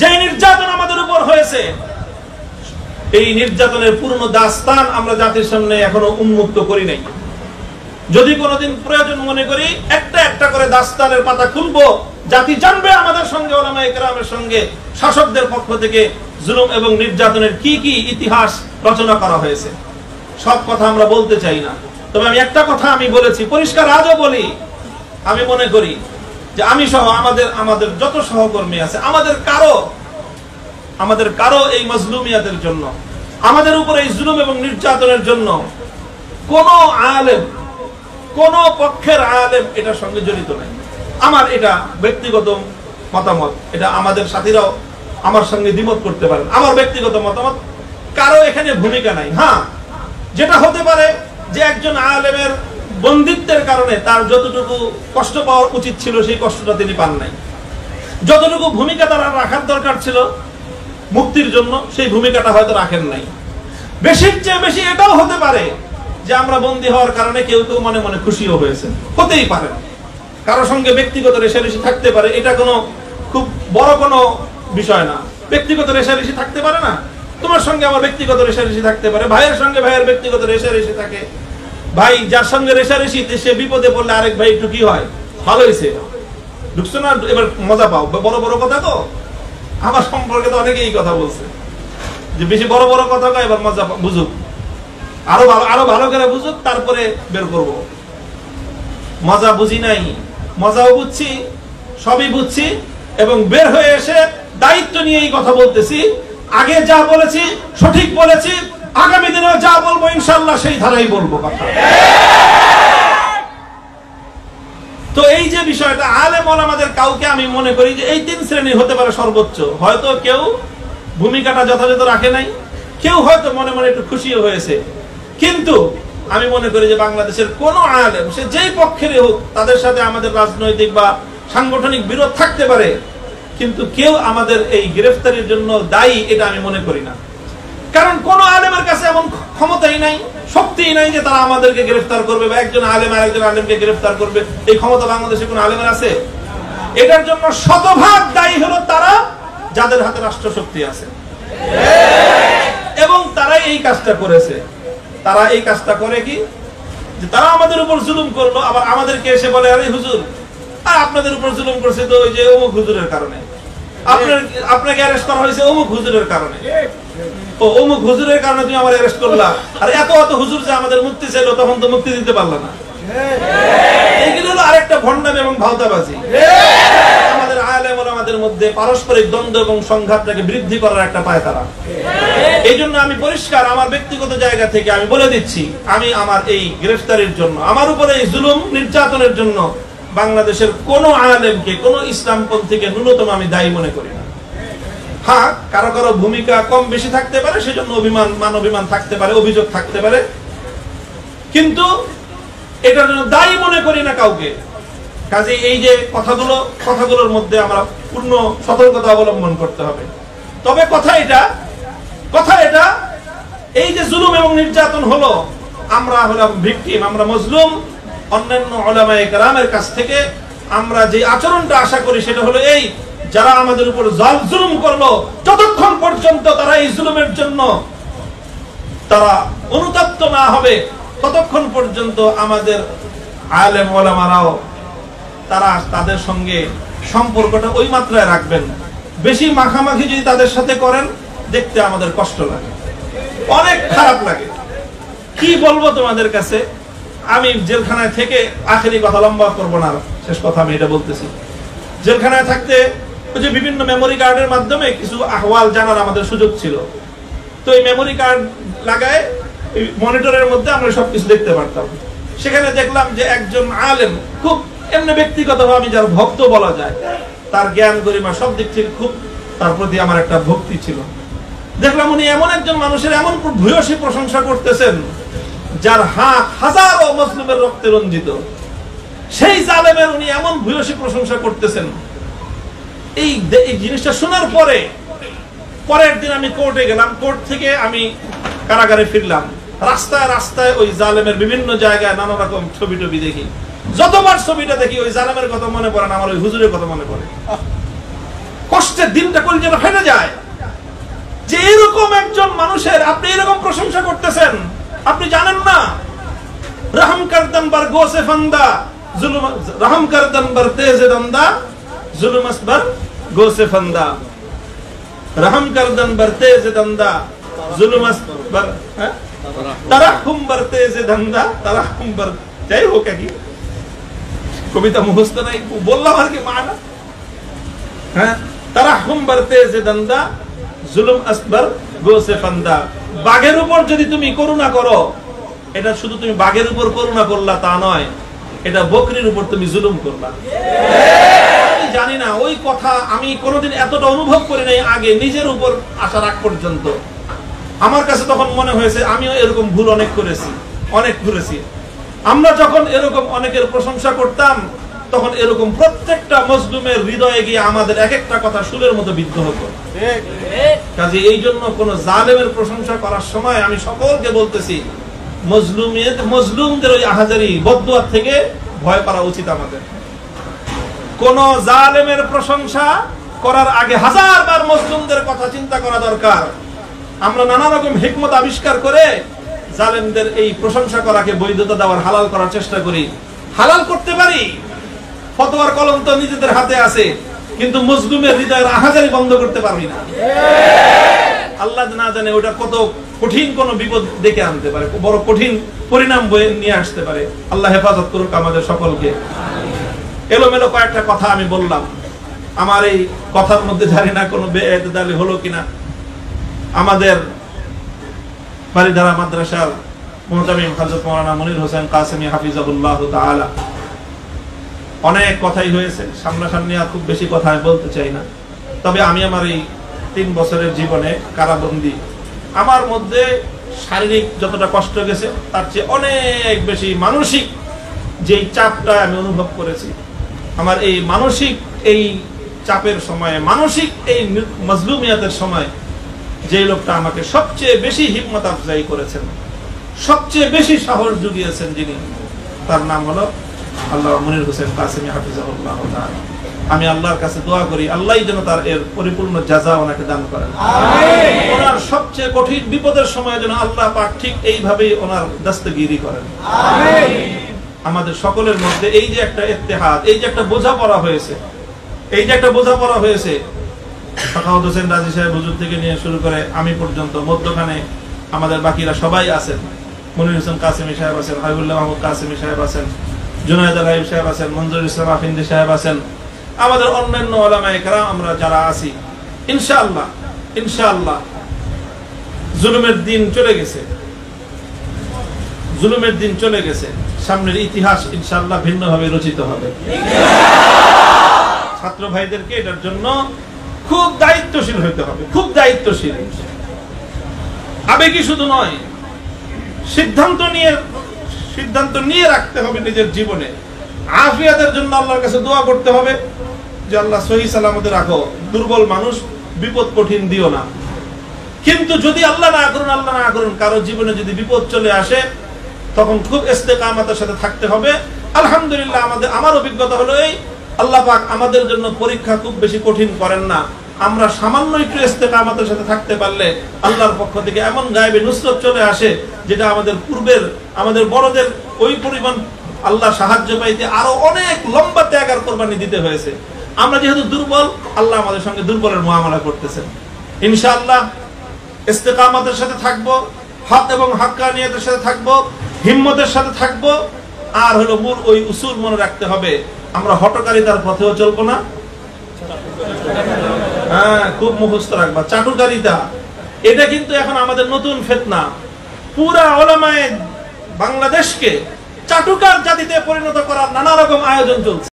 যে নির্যাতন আমাদের উপর হয়েছে, এই নির্যাতনের পূর্ণ দাস্তান আমরা জাতির সামনে এখনো উন্মুক্ত করি নাই। যদি কোনোদিন প্রয়োজন মনে করি একটা একটা করে দাস্তানের পাতা খুলবো, জাতি জানবে আমাদের সঙ্গে, উলামায়ে কেরামের সঙ্গে শাসকদের পক্ষ থেকে জুলুম এবং নির্যাতনের কি কি ইতিহাস রচনা করা হয়েছে। সব কথা আমরা বলতে চাই না, তবে আমি একটা কথা আমি বলেছি, পরিষ্কার আজও বলি, আমি মনে করি যে আমি সহ আমাদের যত সহকর্মী আছে, আমাদের কারো এই মজলুমিয়াতের জন্য, আমাদের উপর এই জুলুম এবং নির্যাতনের জন্য কোন আলেম, কোন পক্ষের আলেম এটার সঙ্গে জড়িত নাই। আমার এটা ব্যক্তিগত মতামত, এটা আমাদের সাথীরাও আমার সঙ্গে দ্বিমত করতে পারেন, আমার ব্যক্তিগত মতামত, কারো এখানে ভূমিকা নাই। হ্যাঁ, যেটা হতে পারে যে একজন আলেমের বন্দিত্বের কারণে তার যতটুকু কষ্ট পাওয়া উচিত ছিল সেই কষ্টটা তিনি পান নাই, যতটুকু ভূমিকা তার রাখার দরকার ছিল মুক্তির জন্য সেই ভূমিকাটা হয়তো রাখেন নাই। বেশির চেয়ে বেশি এটাও হতে পারে যে আমরা বন্দী হওয়ার কারণে কেউ কেউ মনে মনে খুশিও হয়েছে, হতেই পারে, কারো সঙ্গে ব্যক্তিগত রেষারেষি থাকতে পারে, এটা কোনো খুব বড় কোনো বিষয় না। ব্যক্তিগত রেষারেষি থাকতে পারে না, তোমার সঙ্গে আমার ব্যক্তিগত রেষারেষি থাকতে পারে, ভাইয়ের সঙ্গে ভাইয়ের ব্যক্তিগত রেষারেষি থাকে। ভাই যার সঙ্গে রেষারেষি, সে বিপদে পড়লে আরেক ভাই একটু কি হয়, ভালো হয়েছে, ঢুকছো না, এবার মজা পাও। বড় বড় কথা তো, আমার সম্পর্কে তো অনেকে এই কথা বলছে যে বেশি বড় বড় কথা কয়, এবার মজা বুঝুক, আরো ভালো করে বুঝুক, তারপরে বের করব। মজা বুঝি নাই, মজাও বুঝছি, সবই বুঝছি, এবং বের হয়ে এসে দায়িত্ব নিয়ে এই কথা বলতেছি। আগে যা বলেছি সঠিক বলেছি, আগামী দিনেও যা বলবো ইনশাআল্লাহ সেই ধারাই বলবো কথা। তো এই যে বিষয়টা, আলেম ওলামাদের কাউকে আমি মনে করি যে এই তিন শ্রেণী হতে পারে সর্বোচ্চ। হয়তো কেউ ভূমিকাটা যথাযথ রাখে নাই, কেউ হয়তো মনে মনে একটু খুশিও হয়েছে, কিন্তু আমি মনে করি যে বাংলাদেশের কোন আলেম, সে যেই পক্ষেরই হোক, তাদের সাথে আমাদের রাজনৈতিক বা সাংগঠনিক বিরোধ থাকতে পারে, কিন্তু কেউ আমাদের এই গ্রেফতারির জন্য দায়ী এটা আমি মনে করি না। কারণ কোন আলেমের কাছে এমন ক্ষমতাই নাই, শক্তিই নাই যে তারা আমাদেরকে গ্রেফতার করবে বা একজন আলেম আরেকজন আলেমকে গ্রেফতার করবে। এই ক্ষমতা বাংলাদেশে কোন আলেমের আছে? এটার জন্য শতভাগ দায়ী হলো তারা যাদের হাতে রাষ্ট্রশক্তি আছে, এবং তারাই এই কাজটা করেছে। তারা এই কাজটা করে কি, যে তারা আমাদের উপর জুলুম করলো, আবার আমাদেরকে এসে বলে, আরে হুজুর, আর আপনাদের উপর জুলুম করছে তো ওই যে অমুক হুজুরের কারণে, আপনাকে অ্যারেস্ট করা হয়েছে অমুক হুজুরের কারণে, ও অমুক হুজুরের কারণে তুমি আমার অ্যারেস্ট করলা, আর এত হুজুর যে আমাদের মুক্তি চাইলো তখন তো মুক্তি দিতে পারলা না। এইগুলো হলো আরেকটা ভণ্ডামি এবং ভাওতাবাজি। আমাদের আলেম ওলামাদের মধ্যে পারস্পরিক দ্বন্দ্ব এবং সংঘাতটাকে বৃদ্ধি করার একটা পায়তারা। এই জন্য আমি পরিষ্কার আমার ব্যক্তিগত জায়গা থেকে আমি বলে দিচ্ছি, আমি আমার এই গ্রেফতারির জন্য, আমার উপরে এই জুলুম নির্যাতনের জন্য বাংলাদেশের কোন আলেমকে, কোন ইসলামপন্থীকে ন্যূনতম আমি দায়ী মনে করি না। হ্যাঁ, কারো কারো ভূমিকা কম বেশি থাকতে পারে, সেজন্য মান অভিমান থাকতে পারে, অভিযোগ থাকতে পারে, কিন্তু এটার জন্য দায়ী মনে করি না কাউকে। কাজে এই যে কথাগুলোর মধ্যে আমরা পূর্ণ সতর্কতা অবলম্বন করতে হবে। তবে কথা এটা এই যে জুলুম এবং নির্যাতন হলো, আমরা হলাম ভিকটিম, আমরা মজলুম। অন্যান্য উলামায়ে কেরামের কাছ থেকে আমরা যে আচরণটা আশা করি সেটা হলো এই, যারা আমাদের উপর জুলুম করলো, যতক্ষণ পর্যন্ত তারা এই জুলুমের জন্য তারা অনুতপ্ত না হবে, ততক্ষণ পর্যন্ত আমাদের আলেম ওলামারাও তারা তাদের সঙ্গে সম্পর্কটা ওই মাত্রায় রাখবেন। বেশি মাখামাখি যদি তাদের সাথে করেন, দেখতে আমাদের কষ্ট লাগে, অনেক খারাপ লাগে। কি বলবো তোমাদের কাছে, আমি জেলখানায় থেকে, আখেরি কথা লম্বা করবো না, শেষ কথা আমি এটা বলতেছি, জেলখানায় থাকতে ওই যে বিভিন্ন মেমোরি কার্ডের মাধ্যমে কিছু আহওয়াল জানার আমাদের সুযোগ ছিল। তো এই মেমোরি কার্ড লাগায় মনিটরের মধ্যে আমরা সবকিছু দেখতে পারতাম। সেখানে দেখলাম যে একজন আলেম, খুব এমনি ব্যক্তিগতভাবে আমি যার ভক্ত বলা যায়, তার জ্ঞান গরিমা সব দিক থেকে খুব তার প্রতি আমার একটা ভক্তি ছিল। দেখলাম উনি এমন একজন মানুষের এমন ভূয়সী প্রশংসা করতেছেন যার হাত হাজারো মুসলিমের রক্তে রঞ্জিত, সেই জালেমের উনি এমন ভূয়সী প্রশংসা করতেছেন। এই জিনিসটা শোনার পরের দিন আমি কোর্টে গেলাম, কোর্ট থেকে আমি কারাগারে ফিরলাম। রাস্তায় রাস্তায় ওই জালেমের বিভিন্ন জায়গায় নানা রকম ছবি টবি দেখি। যতবার ছবিটা দেখি ওই জালেমের কথা মনে পড়ে না, আমার ওই হুজুরের কথা মনে পড়ে। কষ্টের দিনটা কলিজাটা ফেটে যায় যে এরকম একজন মানুষের আপনি এরকম প্রশংসা করতেছেন। আপনি জানেন না রহম করদম বার গোসে ফান্দা জুলুম, রহম করদম বার তেজে দন্দা জুলুম আসবার গোসে ফান্দা, রহম করদম বার তেজে দন্দা জুলুম আসবার তারাহুম বার তেজে দন্দা তারাহুম বার, যাই হোক কি কবিতা মুখস্থ নাই, বললাম আর কি মানা। হ্যাঁ, তারাহুম বার তেজে দন্দা জুলুম আসবার গোসে ফান্দা। বাঘের উপর যদি তুমি করুণা করো, এটা শুধু তুমি বাঘের উপর করুণা করলা তা নয়, এটা বকরির উপর তুমি জুলুম করলা। আমি জানি না ওই কথা আমি কোনোদিন এতটা অনুভব করি নাই আগে নিজের উপর আসার আগ পর্যন্ত। আমার কাছে তখন মনে হয়েছে আমিও এরকম ভুল অনেক করেছি, অনেক করেছি। আমরা যখন এরকম অনেকের প্রশংসা করতাম তখন এরকম প্রত্যেকটা মজলুমের হৃদয়ে গিয়ে আমাদের এক একটা কথা সুরের মতো বিদ্ধ হতো। কাজে এই জন্য কোন জালেমের প্রশংসা করার সময় আমি সকলকে বলতেছি মজলুমদের ওই আহাজারি বদদুয়া থেকে ভয় করা উচিত আমাদের। কোন জালেমের প্রশংসা করার আগে হাজারবার মজলুমদের কথা চিন্তা করা দরকার। আমরা নানা রকম হিকমত আবিষ্কার করে জালেমদের এই প্রশংসা করাকে বৈধতা দেওয়ার, হালাল করার চেষ্টা করি। হালাল করতে পারি, ফতোয়ার কলম তো নিজেদের হাতে আছে, কিন্তু মজলুমের হৃদয়ের আহাজারি বন্ধ করতে পারবি না। আল্লাহ না জানে ওটা কত কঠিন কোন বিপদ ডেকে আনতে পারে, বড় কঠিন পরিণাম বয়ে নিয়ে আসতে পারে। আল্লাহ হেফাজত করুক আমাদের সকলকে। এলোমেলো কয়েকটা কথা আমি বললাম, আমার এই কথার মধ্যে জানি না কোনো বেএতদালি হলো কিনা। আমাদের বাড়িধারা মাদ্রাসার মুহতামিম হযরত মাওলানা মনির হোসেন কাসেমি হাফিজাহুল্লাহ তাআলা, অনেক কথাই হয়েছে, সামনাসামনি আর খুব বেশি কথা আমি বলতে চাই না। তবে আমি আমার এই 3 বছরের জীবনে কারাবন্দী, আমার মধ্যে শারীরিক যতটা কষ্ট গেছে তার চেয়ে অনেক বেশি মানসিক যেই চাপটা আমি অনুভব করেছি, আমার এই মানসিক এই চাপের সময়ে, মানসিক এই মজলুমিয়াতের সময় যে লোকটা আমাকে সবচেয়ে বেশি হিম্মত আফজাই করেছেন, সবচেয়ে বেশি সাহস জুগিয়েছেন যিনি, তার নাম হলো আল্লাহ মনির হোসেন কাসেমি হাফিজাহুল্লাহ তাআলা। আমি আল্লাহর কাছে দোয়া করি আল্লাহই যেন তার এর পরিপূর্ণ জাযা ওনাকে দান করেন। আমিন। ওনার সবচেয়ে কঠিন বিপদের সময় যেন আল্লাহ পাক ঠিক এইভাবেই ওনার দস্তগিরি করেন। আমিন। আমাদের সকলের মধ্যে এই যে একটা ইত্তেহাদ, এই যে একটা বোঝাপড়া হয়েছে, এই যে একটা বোঝাপড়া হয়েছে, সাখাওয়াত হোসেন রাজি সাহেব হুজুর থেকে নিয়ে শুরু করে আমি পর্যন্ত, মধ্যখানে আমাদের বাকিরা সবাই আছেন। মনির হোসেন কাসেমি সাহেব আছেন, হাবিবুল্লাহ মাহমুদ কাসেমি সাহেব আছেন, জুনায়েদ আল হাবিব সাহেব আছেন, মনজুর ইসলাম আফিন্দি সাহেব আছেন, আমাদের অন্যান্য উলামায়ে কেরাম আমরা যারা আছি, ইনশাআল্লাহ ইনশাআল্লাহ জুলুমের দিন চলে গেছে, জুলুমের দিন চলে গেছে, সামনের ইতিহাস ইনশাআল্লাহ ভিন্নভাবে রচিত হবে। ছাত্র ভাইদেরকে এটার জন্য খুব দায়িত্বশীল হতে হবে, খুব দায়িত্বশীল। আবেগী শুধু নয়, সিদ্ধান্ত নিয়ে রাখতে হবে নিজের জীবনে। আফিয়াতের জন্য আল্লাহর কাছে দোয়া করতে হবে যে আল্লাহ সহি সালামতে রাখো, দুর্বল মানুষ, বিপদ কঠিন দিও না। কিন্তু যদি আল্লাহ না করুন কারো জীবনে যদি বিপদ চলে আসে, তখন খুব ইস্তেকামতের সাথে থাকতে হবে। আলহামদুলিল্লাহ আমার অভিজ্ঞতা হলো এই, আল্লাহ পাক আমাদের জন্য পরীক্ষা খুব বেশি কঠিন করেন না। আমরা সামান্য একটু ইস্তেকামতের সাথে থাকতে পারলে আল্লাহর পক্ষ থেকে এমন গায়েবে নুসরত চলে আসে, যেটা আমাদের পূর্বের আমাদের বড়দের ওই পরিমাণ আল্লাহ সাহায্য পাইতে আরো অনেক লম্বা ত্যাগ আর কোরবানি দিতে হয়েছে। আমরা যেহেতু দুর্বল, আল্লাহ আমাদের সঙ্গে দুর্বলের মুআমালা করতেছেন। ইনশাআল্লাহ ইস্তেকামতের সাথে থাকবো, হক এবং হাক্কানিয়াতের সাথে থাকবো, হিম্মতের সাথে থাকবো। আর হলো মূল ওই উসুল মনে রাখতে হবে, আমরা হটকারিতার পথেও চলবো না। হ্যাঁ, খুব মুখস্থ রাখবা, চাটুকারিতা এটা কিন্তু এখন আমাদের নতুন ফিতনা। পুরা উলামায়ে বাংলাদেশকে চাটুকার জাতিতে পরিণত করার নানা রকম আয়োজন চলছে।